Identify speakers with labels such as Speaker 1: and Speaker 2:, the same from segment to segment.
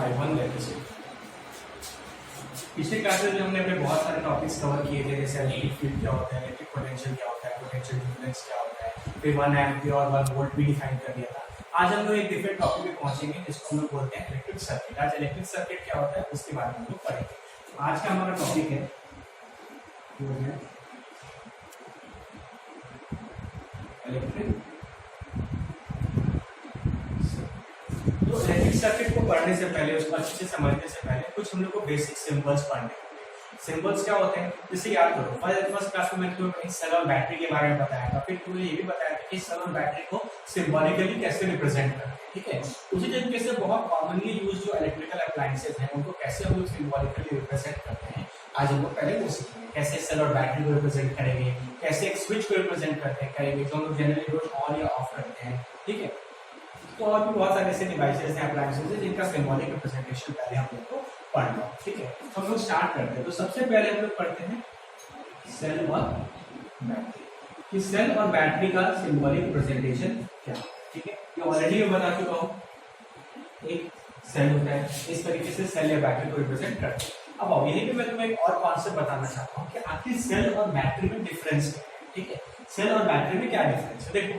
Speaker 1: 5-1 lecture. पिछले classes में हमने अपने बहुत सारे टॉपिक्स कवर किए थे, जैसे इलेक्ट्रिक फील्ड क्या होता है, इलेक्ट्रिक पोटेंशियल क्या होता है, पोटेंशियल डिफरेंस क्या होता है, फिर 1 एम्पीयर और 1 वोल्ट भी डिफाइन कर दिया था। आज हम लोग एक डिफरेंट टॉपिक पे पहुंचेंगे जिसको हम लोग बोलते हैं इलेक्ट्रिक सर्किट। आज इलेक्ट्रिक सर्किट क्या होता है उसके बारे में हम लोग पढ़ेंगे। तो आज का हमारा टॉपिक है इलेक्ट्रिक। तो इलेक्ट्रिक सर्किट को पढ़ने से पहले, उसको अच्छे से समझने से पहले कुछ हम लोग को बेसिक सिंबल्स पढ़ने होंगे। सिंबल्स क्या होते हैं जिसे याद करो। फर्स्ट क्लास में मैंने तुम्हें सेल और बैटरी के बारे में बताया था, फिर तुम्हें ये भी बताया था कि सेल और बैटरी को सिंबॉलिकली कैसे रिप्रेजेंट करते हैं, ठीक है। उसी तरीके से बहुत कॉमनली यूज जो इलेक्ट्रिकल अप्लायंसेस हैं उनको कैसे हम लोग सिंबॉलिकली रिप्रेजेंट करते हैं, आज हम लोग पहले वो सीखेंगे। कैसे सेल और बैटरी को रिप्रेजेंट करेंगे, कैसे एक स्विच को रिप्रेजेंट करेंगे जो हम लोग जनरली रोज ऑन या ऑफ करते हैं, ठीक है। तो और भी बहुत सारे ऐसे डिवाइसेस हैं, अप्लायंसेस हैं जिनका सिंबॉलिक रिप्रेजेंटेशन पहले हम लोग को पढ़ना, ठीक है। तो हम लोग स्टार्ट करते हैं। तो सबसे पहले हम लोग पढ़ते हैं सेल और बैटरी कि सेल और बैटरी का सिंबॉलिक रिप्रेजेंटेशन क्या है, ठीक है। ये ऑलरेडी मैं बता चुका हूँ। एक सेल होता है, इस तरीके से सेल या बैटरी को रिप्रेजेंट करते हैं। अब आओ यहीं पे मैं तुम्हें एक और कॉन्सेप्ट बताना चाहता हूँ कि आखिर सेल और बैटरी में डिफरेंस क्या है, ठीक है। सेल और बैटरी में क्या डिफरेंस है। देखो,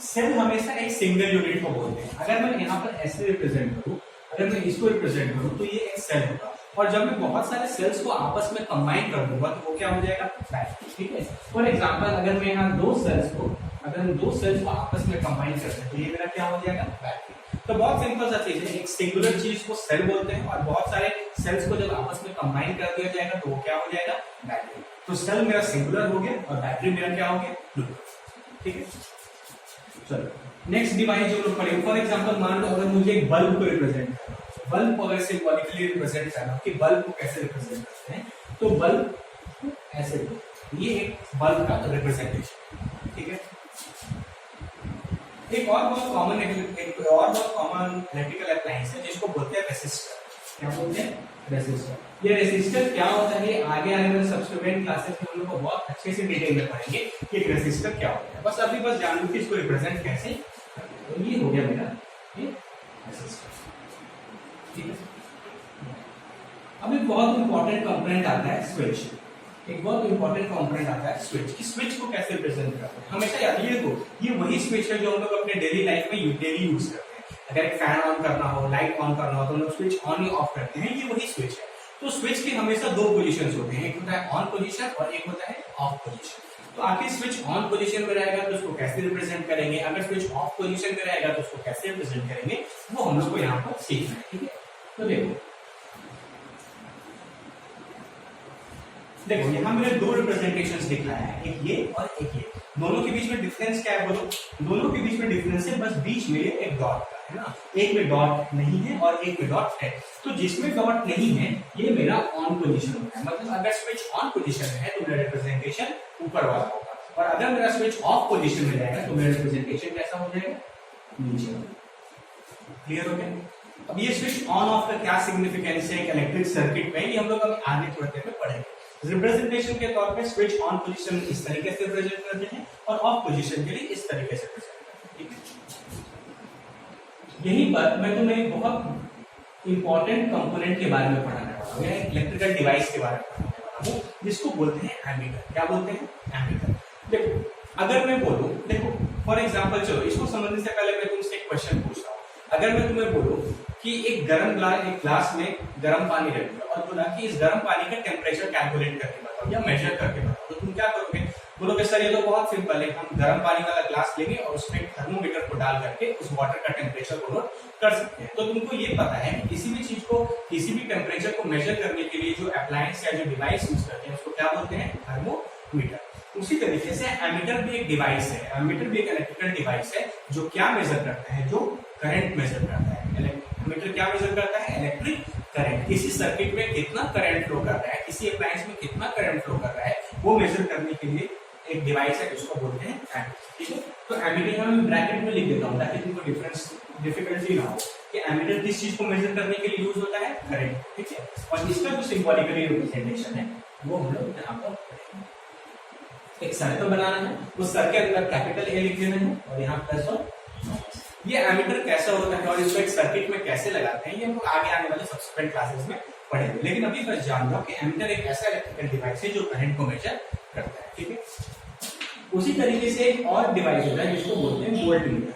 Speaker 1: सेल हमेशा एक सिंगल यूनिट को बोलते हैं। अगर मैं यहाँ पर ऐसे रिप्रेजेंट करूँ, अगर मैं इसको रिप्रेजेंट करूँ तो ये एक सेल होगा, और जब मैं बहुत सारे सेल्स को आपस में कंबाइन कर दूंगा तो वो क्या हो जाएगा, बैटरी, ठीक है। फॉर एग्जांपल अगर मैं यहाँ दो सेल्स को आपस में कंबाइन करते हैं तो ये मेरा क्या हो जाएगा, बैटरी। तो बहुत सिंपल सा चीज है, एक सिंगुलर चीज को सेल बोलते हैं और बहुत सारे सेल्स को जब आपस में कंबाइन कर दिया जाएगा तो वो क्या हो जाएगा, बैटरी। तो सेल मेरा सिंगुलर हो गया और बैटरी मेरा क्या हो गया, प्लूरल, ठीक है। चलो नेक्स्ट डिवाइस जो लोग पढ़ेंगे, फॉर एग्जांपल मान लो अगर मुझे एक बल्ब को रिप्रेजेंट करना है, बल्ब को अगर सिंबॉलिकली रिप्रेजेंट करना है कि बल्ब को कैसे रिप्रेजेंट करते हैं, तो बल्ब ऐसे, ये एक बल्ब का रिप्रेजेंटेशन, ठीक है। एक और बहुत कॉमन इलेक्ट्रिकल अप्लायंस है जिसको बोलते हैं रेसिस्टर। क्या बोलते हैं, रेसिस्टर। ये रेसिस्टर क्या होता है, आगे आने वाले सब्सिक्वेंट क्लासेस में हम लोग को बहुत अच्छे से डिटेल में पढ़ेंगे कि एक रेसिस्टर क्या होता है। बस अभी बस जान लो कि इसको रिप्रेजेंट कैसे। तो ये हो गया मेरा ये रेसिस्टर, ठीक है। अब एक बहुत इंपॉर्टेंट कंपोनेंट आता है स्विच। एक बहुत इंपॉर्टेंट कंपोनेंट आता है स्विच। कि स्विच को कैसे रिप्रेजेंट करते हैं, हमेशा याद रखिए ये वही स्विच है जो हम लोग अपने डेली लाइफ में डेली यूज करते हैं। अगर एक फैन ऑन करना हो, लाइट ऑन करना हो तो हम लोग स्विच ऑन या ऑफ करते हैं, ये वही स्विच है। तो स्विच के हमेशा दो पोजीशंस होते हैं, एक होता है ऑन पोजीशन और एक होता है ऑफ पोजीशन। तो आखिर स्विच ऑन पोजीशन में रहेगा तो उसको कैसे रिप्रेजेंट करेंगे, अगर स्विच ऑफ पोजीशन में रहेगा तो उसको कैसे रिप्रेजेंट करेंगे, वो हम लोग को यहाँ पर सीखना है, ठीक है। तो देखो यहाँ मैंने दो रिप्रेजेंटेशंस दिखाया है, एक ये और एक ये। दोनों के बीच में डिफरेंस क्या है बोलो, दोनों के बीच में डिफरेंस है बस बीच में एक डॉट का, है ना। एक में डॉट नहीं है और एक में डॉट है। तो जिसमें डॉट नहीं है ये मेरा ऑन पोजीशन होता है, मतलब अगर स्विच ऑन पोजीशन में है तो मेरा रिप्रेजेंटेशन ऊपर वाला होगा, और अगर मेरा स्विच ऑफ पोजीशन में जाएगा तो मेरा रिप्रेजेंटेशन कैसा हो जाएगा, नीचे। क्लियर हो गया। अब ये स्विच ऑन ऑफ का क्या सिग्निफिकेंस है इलेक्ट्रिक सर्किट में, ये हम लोग अभी आगे थोड़ी देर में पढ़ेंगे। रिप्रेजेंटेशन के तौर पे स्विच ऑन पोजीशन इस तरीके से रिप्रेजेंट करते हैं और ऑफ पोजीशन के लिए इस तरीके से रिप्रेजेंट करते हैं, ठीक है। यहीं पर मैं तुम्हें एक बहुत इंपॉर्टेंट कंपोनेंट के बारे में पढ़ाने वाला हूँ, इलेक्ट्रिकल डिवाइस के बारे में पढ़ाने वाला हूँ, जिसको बोलते हैं एमीटर। क्या बोलते हैं, एमीटर। देखो अगर मैं बोलूं, देखो फॉर एग्जांपल, चलो इसको समझने से पहले मैं तुमसे एक क्वेश्चन पूछता हूँ। अगर मैं तुम्हें बोलूं कि एक ग्लास में गर्म पानी रख दिया और बोला कि इस गर्म पानी का टेम्परेचर कैलकुलेट करके बताओ या मेजर करके बताओ, तो तुम क्या करोगे, बोलोगे सर ये तो बहुत सिंपल है, हम गर्म पानी वाला ग्लास लेंगे और उसमें थर्मोमीटर को डाल करके उस वाटर का टेम्परेचर को नोट कर सकते हैं। तो तुमको ये पता है कि किसी भी चीज को, किसी भी टेम्परेचर को मेजर करने के लिए जो अप्लायंस या जो डिवाइस यूज करते हैं उसको क्या बोलते हैं, थर्मोमीटर। उसी तरीके से एमीटर भी एक डिवाइस है, एमीटर भी एक इलेक्ट्रिकल डिवाइस है जो क्या मेजर करता है, जो करंट मेजर करता है। एमीटर क्या मेजर करता है, इलेक्ट्रिक करंट। किसी सर्किट में कितना करंट फ्लो कर रहा है, किसी अप्लायंस में कितना करंट फ्लो कर रहा है, वो मेजर करने के लिए एक डिवाइस है जिसको बोलते हैं एमीटर, ठीक है। तो एमीटर यहाँ मैं ब्रैकेट में लिख देता हूँ ताकि तुमको डिफिकल्टी ना हो कि एमीटर किस चीज को मेजर करने के लिए यूज होता है, करंट, ठीक है। और इसका जो सिंबॉलिकली रिप्रेजेंटेशन है वो हम लोग यहाँ पर एक सर्कल बनाना है, उस सर्कल के अंदर कैपिटल ए लिख देना है और यहाँ प्लस और माइनस। ये एमीटर कैसा होता है और इसको एक सर्किट में कैसे लगाते हैं ये हम लोग आगे आने वाले सब्सिक्वेंट क्लासेस में पढ़ेंगे, लेकिन अभी बस जान लो कि एमीटर एक ऐसा इलेक्ट्रिकल डिवाइस है जो करंट को मेजर करता है, ठीक है। उसी तरीके से एक और डिवाइस होता है जिसको बोलते हैं वोल्ट मीटर,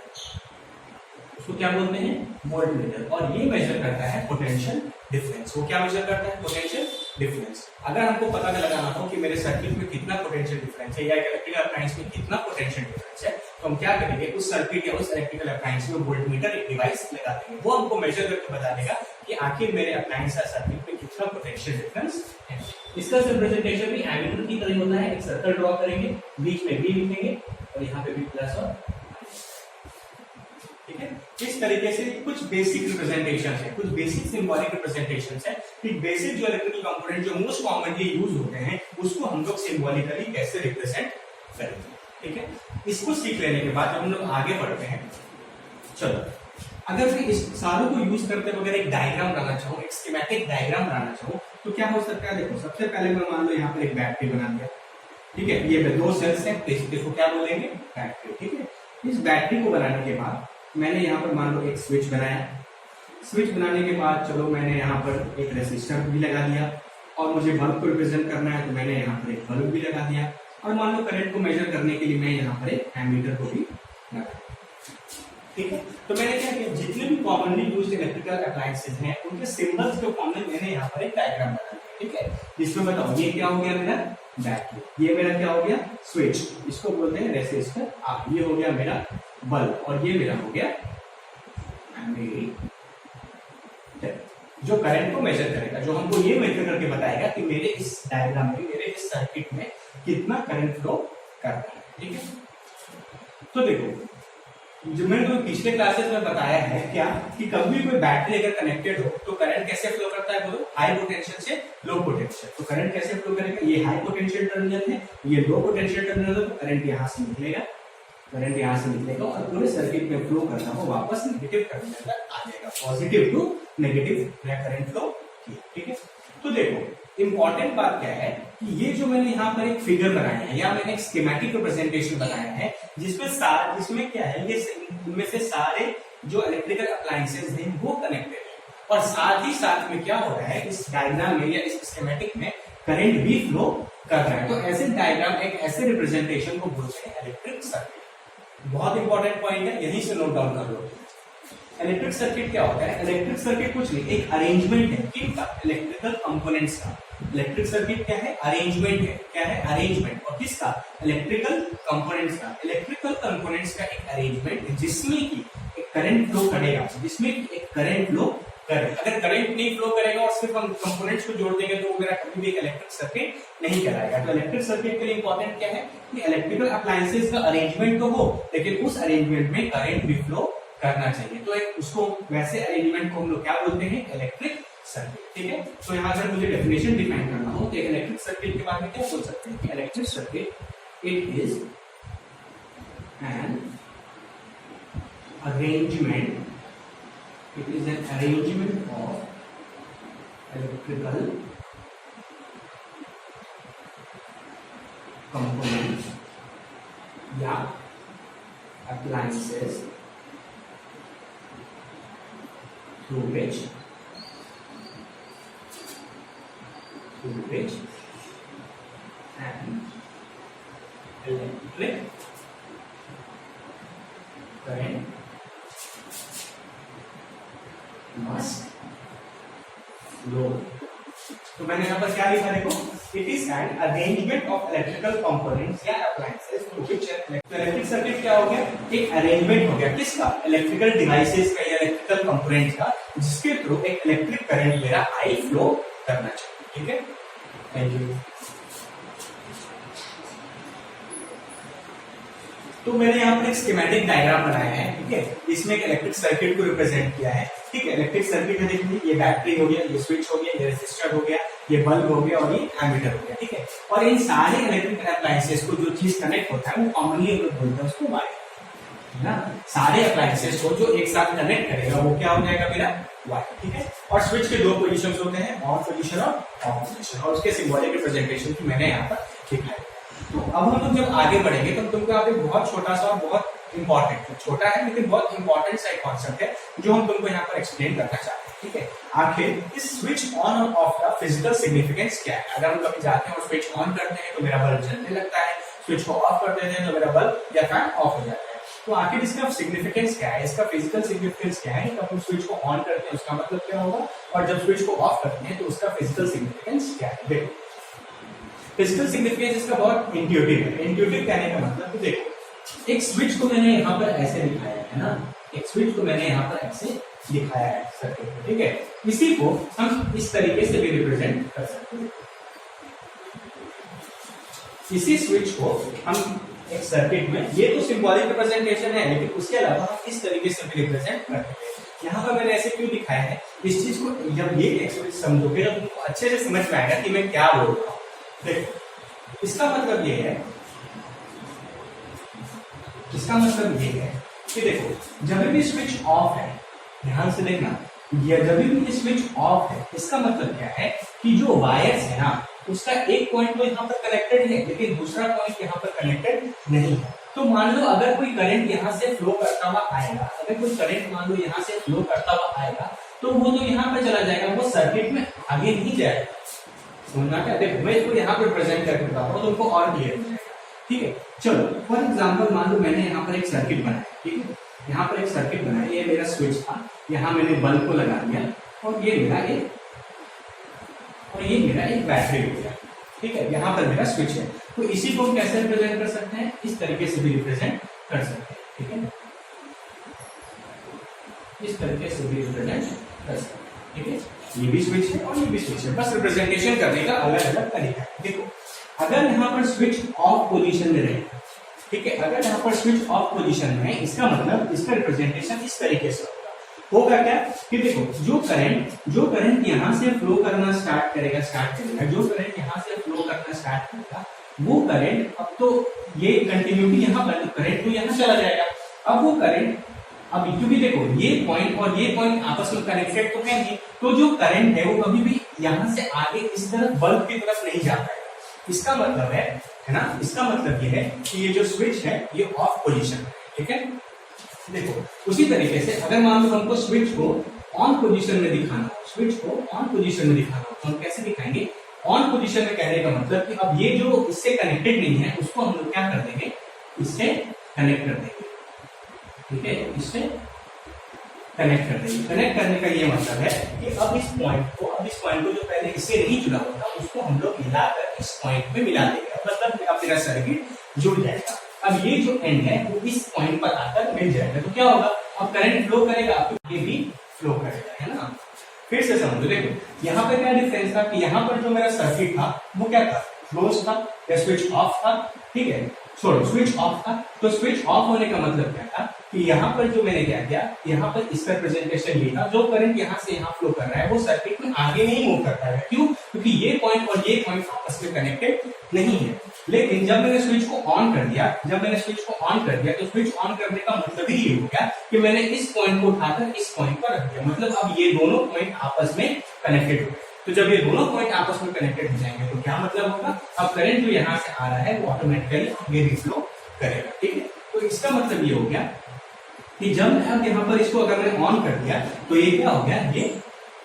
Speaker 1: उसको क्या बोलते हैं, वोल्ट मीटर, और ये मेजर करता है पोटेंशियल डिफरेंस। वो क्या मेजर करता है, पोटेंशियल डिफरेंस। अगर हमको पता लगाना हो कि मेरे सर्किट में कितना पोटेंशियल डिफरेंस है या इलेक्ट्रिकल अप्लायंस में कितना पोटेंशियल डिफरेंस है, तो हम क्या करेंगे, उस सर्किट या उस इलेक्ट्रिकल अप्लायंस में वोल्ट मीटर एक डिवाइस लगा देंगे, वो हमको मेजर करके बता देगा कि आखिर मेरे अप्लायंस या सर्किट में कितना पोटेंशियल डिफरेंस है। इसका रिप्रेजेंटेशन भी एमीटर की तरह होता है, एक सर्कल ड्रॉ करेंगे, बीच में V लिखेंगे और यहाँ पे भी प्लस और, ठीक है। इस तरीके से कुछ बेसिक रिप्रेजेंटेशन है, कुछ बेसिक सिंबॉलिक रिप्रेजेंटेशन है कि बेसिक जो इलेक्ट्रिकल कंपोनेंट जो मोस्ट कॉमनली यूज होते हैं उसको हम लोग सिंबॉलिकली कैसे रिप्रेजेंट करेंगे, ठीक है। इसको सीख लेने के बाद जब हम लोग आगे बढ़ते हैं, चलो अगर मैं इस सारों को यूज करते हुए अगर एक डायग्राम बनाना चाहूँ, एक स्कीमेटिक डायग्राम बनाना चाहूँ, तो क्या हो सकता है, देखो सबसे पहले मैं मान लो यहाँ पर एक बैटरी बना दिया, ठीक है, ये दो सेल्स हैं, इसको क्या बोलेंगे, बैटरी, ठीक है। इस बैटरी को बनाने के बाद मैंने यहाँ पर मान लो एक स्विच बनाया, स्विच बनाने के बाद चलो मैंने यहाँ पर एक रेसिस्टर भी लगा दिया, और मुझे बल्ब को रिप्रेजेंट करना है तो मैंने यहाँ पर एक बल्ब भी लगा दिया, और मान लो करंट को मेजर करने के लिए मैं यहाँ पर एक एमीटर को भी लगा दिया, ठीक है। तो मैंने क्या किया, जितने भी कॉमनली यूज्ड इलेक्ट्रिकल अप्लायंसेस हैं उनके सिंबल्स के फॉर्म में मैंने यहाँ पर एक डायग्राम बना दिया, ठीक है। जिसमें बताओ ये क्या हो गया मेरा बैटरी, ये मेरा क्या हो गया स्विच, इसको बोलते हैं रेसिस्टर, ये हो गया मेरा बल्ब, और ये मेरा हो गया एमीटर, जो करंट को मेजर करेगा, जो हमको ये मेजर करके बताएगा कि मेरे इस डायग्राम में, मेरे इस सर्किट में कितना करंट फ्लो कर रहा है, ठीक है। तो देखो जो मैंने तुम्हें पिछले क्लासेस में बताया है क्या, कि कभी भी कोई बैटरी अगर कनेक्टेड हो तो करंट कैसे फ्लो करता है, बोलो हाई पोटेंशियल से लो पोटेंशियल। तो करंट कैसे फ्लो करेगा, ये हाई पोटेंशियल टर्मिनल है, ये लो पोटेंशियल टर्मिनल है, तो करंट यहां से निकलेगा, करंट यहां से निकलेगा और पूरे सर्किट में फ्लो करना हो वापस नेगेटिव टर्मिनल तक आ जाएगा, positive to negative current flow किया, ठीक है। तो देखो इंपॉर्टेंट बात क्या है कि ये जो मैंने यहाँ पर एक फिगर बनाया है या मैंने एक स्कीमेटिक रिप्रेजेंटेशन बनाया है, जिसमें क्या है, ये इनमें से सारे जो इलेक्ट्रिकल अप्लायंसेस हैं वो कनेक्टेड है, और साथ ही साथ में क्या हो रहा है, इस डायग्राम में या इस स्कीमेटिक में करंट भी फ्लो कर रहा है। तो ऐसे डायग्राम, एक ऐसे रिप्रेजेंटेशन को बोलते हैं इलेक्ट्रिक सर्किट। बहुत इंपॉर्टेंट पॉइंट है, यहीं से नोट डाउन कर लो। इलेक्ट्रिक सर्किट क्या होता है, इलेक्ट्रिक सर्किट कुछ नहीं, एक अरेंजमेंट है किनका, इलेक्ट्रिकल कंपोनेंट्स का। इलेक्ट्रिक सर्किट क्या है, अरेंजमेंट है, क्या है अरेंजमेंट, और किसका, इलेक्ट्रिकल कंपोनेंट्स का। इलेक्ट्रिकल कंपोनेंट्स का एक अरेंजमेंट जिसमें कि एक करंट फ्लो करेगा, जिसमें एक करंट फ्लो करे। अगर करंट नहीं फ्लो करेगा और सिर्फ हम कंपोनेंट्स को जोड़ देंगे तो वो मेरा कभी भी एक इलेक्ट्रिक सर्किट नहीं कहलाएगा। तो इलेक्ट्रिक सर्किट के लिए इंपॉर्टेंट क्या है कि इलेक्ट्रिकल अप्लायंसेस का अरेंजमेंट तो हो, लेकिन उस अरेंजमेंट में करंट भी फ्लो करना चाहिए। तो एक उसको वैसे अरेंजमेंट को हम लोग क्या बोलते हैं, इलेक्ट्रिक सर्किट, ठीक है। तो यहाँ अगर मुझे डेफिनेशन डिफाइन करना हो तो इलेक्ट्रिक सर्किट के बारे में क्या बोल सकते हैं कि electric circuit it is an arrangement, it is an arrangement of electrical components या appliances through which an electric current must flow। तो मैंने यहाँ पर क्या लिखा, देखो it is an arrangement of electrical components या appliances through which electric circuit क्या हो गया, एक अरेंजमेंट हो गया किसका, इलेक्ट्रिकल डिवाइसेस का या इलेक्ट्रिकल कंपोनेंट का, जिसके थ्रू एक इलेक्ट्रिक करंट मेरा आई फ्लो करना चाहिए, ठीक है। Thank you. तो मैंने यहाँ पर एक स्कीमेटिक डायग्राम बनाया है, ठीक है, इसमें एक इलेक्ट्रिक सर्किट को रिप्रेजेंट किया है, ठीक है। इलेक्ट्रिक सर्किट में देखिए ये बैटरी हो गया, ये स्विच हो गया, ये रेजिस्टर हो गया, ये बल्ब हो गया और ये एमीटर हो गया, ठीक है। और इन सारे इलेक्ट्रिकल अप्लायंसेस को जो चीज कनेक्ट होता है वो कॉमनली हम लोग बोलते हैं उसको वायर, है ना। सारे अप्लायंसेस को जो एक साथ कनेक्ट करेगा वो क्या हो जाएगा मेरा वायर, ठीक है। और स्विच के दो पोजीशंस होते हैं, ऑन पोजीशन और ऑफ पोजीशन, और उसके सिंबॉलिक रिप्रेजेंटेशन मैंने यहाँ पर दिखाया। तो अब हम लोग जब आगे बढ़ेंगे तो तुमको आप एक बहुत छोटा सा और बहुत इंपॉर्टेंट, छोटा है लेकिन बहुत इंपॉर्टेंट सा एक कॉन्सेप्ट है जो हम तुमको यहाँ पर एक्सप्लेन करना चाहते हैं, ठीक है। आखिर इस स्विच ऑन और ऑफ का फिजिकल सिग्निफिकेंस क्या है? अगर हम कभी जाते हैं और स्विच ऑन करते हैं तो मेरा बल्ब जलने लगता है, स्विच को ऑफ कर देते हैं तो मेरा बल्ब या फैन ऑफ हो जाता है। तो आखिर इसका सिग्निफिकेंस क्या है, इसका फिजिकल सिग्निफिकेंस क्या है? जब हम स्विच को ऑन करते हैं उसका मतलब क्या होगा, और जब स्विच को ऑफ करते हैं तो उसका फिजिकल सिग्निफिकेंस क्या है? देखो, फिजिकल सिग्निफिकेंस इसका बहुत इंट्यूटिव है। इंट्यूटिव कहने का मतलब, तो देखो, एक स्विच को मैंने यहाँ पर ऐसे दिखाया है ना, एक स्विच को मैंने यहाँ पर ऐसे दिखाया है सर्किट में, ठीक है। इसी को हम इस तरीके से भी रिप्रेजेंट कर सकते हैं। इसी स्विच को हम एक सर्किट में, ये तो सिंबॉलिक रिप्रेजेंटेशन है, लेकिन उसके अलावा हम इस तरीके से भी रिप्रेजेंट करते हैं। यहाँ पर मैंने ऐसे क्यों दिखाया है, इस चीज को जब ये एक स्विच समझोगे तो तुमको अच्छे से समझ में आएगा कि मैं क्या बोल रहा हूँ। देखो, इसका मतलब ये है, इसका मतलब ये है कि देखो, जब भी स्विच ऑफ है, ध्यान से देखना, जब भी स्विच ऑफ है, इसका मतलब क्या है कि जो वायर्स है ना, उसका एक पॉइंट तो यहाँ पर कनेक्टेड है, लेकिन दूसरा पॉइंट यहाँ पर कनेक्टेड नहीं है। तो मान लो अगर कोई करंट यहाँ से फ्लो करता हुआ आएगा, अगर कोई करंट मान लो यहाँ से फ्लो करता हुआ आएगा, तो वो तो यहाँ पर चला जाएगा, वो सर्किट में आगे नहीं जाएगा। समझना क्या? देखो, मैं इसको यहाँ पर प्रेजेंट करके बताता हूँ, तुमको और क्लियर हो जाएगा, ठीक है। चलो, फॉर एग्जाम्पल मान लो मैंने यहाँ पर एक सर्किट बनाया, ठीक है, यहाँ पर एक सर्किट बनाया, ये मेरा स्विच था, यहाँ मैंने बल्ब को लगा दिया, और ये मेरा एक बैटरी हो गया, ठीक है। यहाँ पर मेरा स्विच है, तो इसी को हम कैसे रिप्रेजेंट कर सकते हैं? इस तरीके से भी रिप्रेजेंट कर सकते हैं, ठीक है, इस तरीके से भी रिप्रेजेंट कर सकते हैं, ठीक है। ये भी स्विच है और ये भी स्विच है, बस रिप्रेजेंटेशन करने का अलग अलग तरीका है। देखो, अगर यहाँ पर स्विच ऑफ पोजीशन में रहेगा, ठीक है, अगर यहाँ पर स्विच ऑफ पोजीशन में है, इसका मतलब इसका रिप्रेजेंटेशन इस तरीके से होगा क्या कि देखो, जो करंट यहाँ से फ्लो करना स्टार्ट करेगा, जो करंट यहाँ से फ्लो करना स्टार्ट करेगा, वो करंट अब तो ये कंटिन्यूटी यहाँ पर, करंट तो यहाँ चला जाएगा। अब वो करंट, अब क्योंकि देखो ये पॉइंट और ये पॉइंट आपस में कनेक्टेड तो है नहीं, तो जो करंट है वो कभी भी यहाँ से आगे इस तरफ बल्ब की तरफ नहीं जा पाएगा। इसका मतलब है ना, इसका मतलब ये है कि ये जो स्विच है ये ऑफ पोजीशन है, ठीक है। देखो, उसी तरीके से अगर मान लो हमको स्विच को ऑन पोजीशन में दिखाना हो, स्विच को ऑन पोजीशन में दिखाना हो, तो हम कैसे दिखाएंगे? ऑन पोजीशन में कहने का मतलब कि अब ये जो इससे कनेक्टेड नहीं है, उसको हम लोग क्या कर देंगे? इससे कनेक्ट कर देंगे, ठीक है, इससे कनेक्ट कर देंगे। कनेक्ट करने का ये मतलब है कि अब इस पॉइंट को जो पहले इससे नहीं जुड़ा हुआ था, उसको हम लोग मिलाकर इस पॉइंट में मिला देंगे, मतलब अब मेरा सर्किट जुड़ जाएगा। अब ये जो एंड है वो इस पॉइंट पर आकर मिल जाएगा, तो क्या होगा? अब करंट फ्लो करेगा, ये भी फ्लो करेगा, है ना। फिर से समझो, देखो यहाँ पे क्या डिफरेंस था कि यहाँ पर जो मेरा सर्किट था वो क्या था? क्लोज था या स्विच ऑफ था, ठीक है, छोड़ो, स्विच ऑफ था। तो स्विच ऑफ होने का मतलब क्या था कि यहाँ पर जो मैंने क्या किया, यहाँ पर इसका प्रेजेंटेशन ये था, जो करंट यहाँ से यहाँ फ्लो कर रहा है वो सर्किट में आगे नहीं मूव करता है। क्यों? क्योंकि ये पॉइंट और ये पॉइंट आपस में कनेक्टेड नहीं है। लेकिन जब मैंने स्विच को ऑन कर दिया, तो स्विच ऑन करने का मतलब ही ये हो गया कि मैंने इस पॉइंट को उठाकर इस पॉइंट पर रख दिया, मतलब अब ये दोनों पॉइंट आपस में कनेक्टेड हो गए। तो जब ये दोनों पॉइंट आपस में कनेक्टेड हो जाएंगे तो क्या मतलब होगा? अब करंट जो यहाँ से आ रहा है वो ऑटोमेटिकली आगे रिफ्लो करेगा, ठीक है। तो इसका मतलब ये हो गया कि जब अब यहाँ पर इसको अगर मैं ऑन कर दिया तो ये क्या हो गया? ये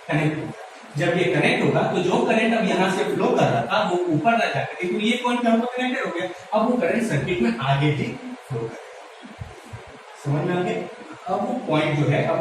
Speaker 1: कनेक्ट होगा। जब ये कनेक्ट होगा तो जो करंट अब यहाँ से फ्लो कर रहा था वो ऊपर ना जाकर, क्योंकि ये पॉइंट यहाँ पर कनेक्टेड हो गया, अब वो करंट सर्किट में आगे भी फ्लो करेगा। समझ में आ गया? अब वो पॉइंट जो है, अब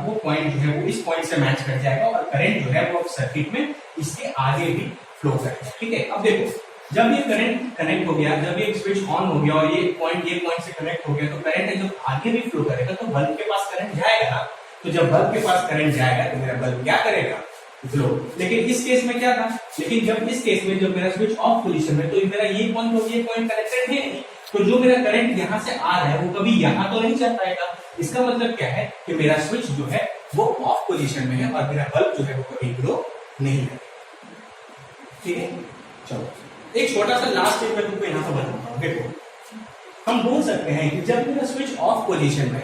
Speaker 1: वो पॉइंट जो है वो इस पॉइंट से मैच कर जाएगा और करंट जो है वो सर्किट में इसके आगे भी फ्लो करेगा, ठीक है। अब देखो, जब ये करंट कनेक्ट हो गया, जब ये स्विच ऑन हो गया और ये पॉइंट से कनेक्ट हो गया, तो करंट है जब आगे भी फ्लो करेगा तो बल्ब के पास करंट जाएगा ना। तो जब बल्ब के पास करंट जाएगा तो मेरा बल्ब क्या करेगा? फ्लो। लेकिन इस केस में क्या था? जब मेरा स्विच ऑफ पोजीशन में, तो मेरा ये पॉइंट और ये पॉइंट कनेक्टेड है नहीं, तो जो मेरा करंट यहाँ से आ रहा है वो कभी यहाँ तो नहीं चल पाएगा। इसका मतलब क्या है कि मेरा स्विच जो है वो ऑफ पोजीशन में है और मेरा बल्ब जो है वो कभी ग्लो नहीं करेगा, ठीक है। चलो, एक छोटा सा लास्ट स्टेप मैं तुमको यहाँ पर बताता हूँ। देखो, हम बोल सकते हैं कि जब मेरा स्विच ऑफ पोजीशन में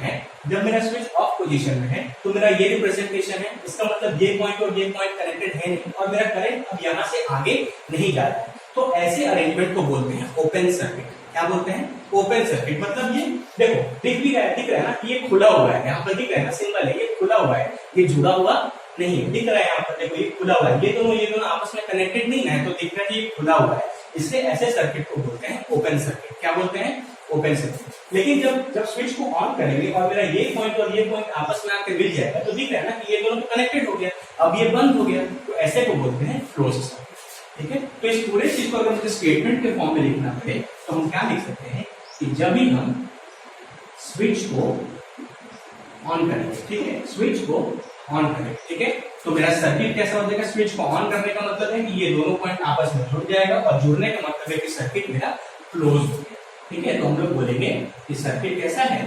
Speaker 1: है, तो मेरा ये रिप्रेजेंटेशन है, इसका मतलब ये पॉइंट और ये पॉइंट कनेक्टेड है नहीं और मेरा करंट अब यहाँ से आगे नहीं जा रहा है। तो ऐसे अरेंजमेंट को बोलते हैं ओपन सर्किट। क्या बोलते हैं? Open circuit. मतलब ये देखो दिख रहा है ना कि ये खुला हुआ है, यहाँ पर दिख रहा है ना सिंबल है, ये खुला हुआ है, ये जुड़ा हुआ नहीं है, दिख रहा है यहाँ पर देखो ये खुला हुआ है, ये दोनों आपस में कनेक्टेड नहीं है, तो दिख रहा है कि ये खुला हुआ है, इसलिए ऐसे सर्किट को बोलते हैं ओपन सर्किट। क्या बोलते हैं? Open circuit. लेकिन जब स्विच को ऑन करेंगे और मेरा ये पॉइंट और ये पॉइंट आपस में आकर मिल जाएगा तो दिख रहा है ना कि ये दोनों कनेक्टेड हो गया, अब ये बंद हो गया, तो ऐसे को बोलते हैं क्लोज सर्किट। ठीक है, तो इस पूरे चीज को अगर मुझे स्टेटमेंट के फॉर्म में लिखना पड़े तो हम क्या लिख सकते हैं कि जब भी हम स्विच को ऑन करेंगे, ठीक है, स्विच को ऑन करेंगे, ठीक है, तो मेरा सर्किट कैसा हो जाएगा? स्विच को ऑन करने का मतलब है कि ये दोनों पॉइंट आपस में जुड़ जाएगा और जुड़ने का मतलब है कि सर्किट मेरा क्लोज हो गया। ठीक है, तो हम लोग बोलेंगे कि सर्किट कैसा है?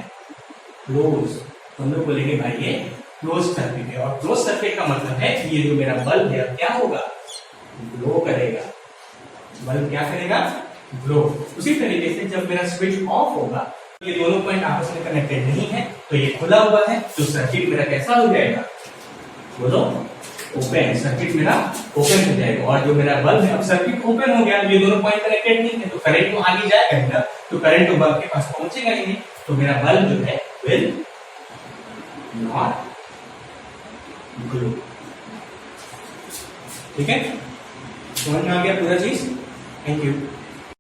Speaker 1: क्लोज। तो हम लोग बोलेंगे भाई ये क्लोज सर्किट है, और क्लोज सर्किट का मतलब है कि ये जो मेरा बल्ब है क्या होगा? ग्लो करेगा। बल्ब क्या करेगा? ग्लो। उसी तरीके से जब मेरा स्विच ऑफ होगा, ये दोनों पॉइंट आपस में कनेक्टेड नहीं है, तो ये खुला हुआ है, तो सर्किट मेरा कैसा हो जाएगा? बोलो, ओपन। सर्किट मेरा ओपन हो जाएगा। और जो मेरा बल्ब है, अब सर्किट ओपन हो गया, ये दोनों पॉइंट कनेक्टेड नहीं है, तो करंट तो आगे जाएगा ही ना, तो करंट तो बल्ब के पास पहुंचेगा ही नहीं, तो मेरा बल्ब जो है विल नॉट ग्लो। ठीक है, समझ में आ गया पूरा चीज? Thank you.